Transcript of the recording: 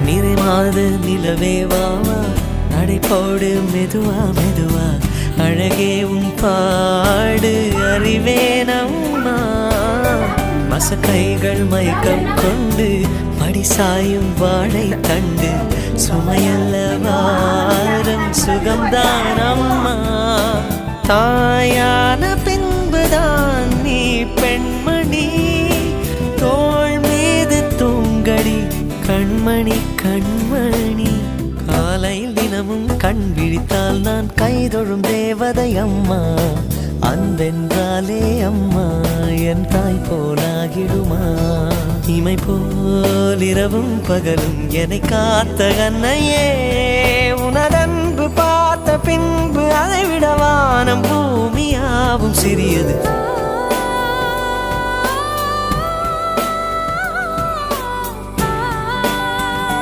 நிறைமாத நிலவே வாவா நடைபோடு மெதுவா மெதுவா அழகே உன் பாடு அறிவேனம்மா மசக்கைகள் மயக்கம் கொண்டு படிசாயும் வாழை தண்டு சுமையல்ல வாரம் சுகம்தான் அம்மா தாயான பின்புதான் நீ பெண்மணி தோள் மீது தூங்கடி கண்மணி கண்மணி காலையில் தினமும் கண் விழித்தால் நான் கைதொழும் தேவதை அம்மா அன்பென்றாலே அம்மா என் தாய் போலாகிடுமா இமை போல் இரவும் பகலும் என்னை காத்த கண்ணையே உனதன்பு பார்த்த பின்பு அதை விட வானம் பூமியாவும் சிறியது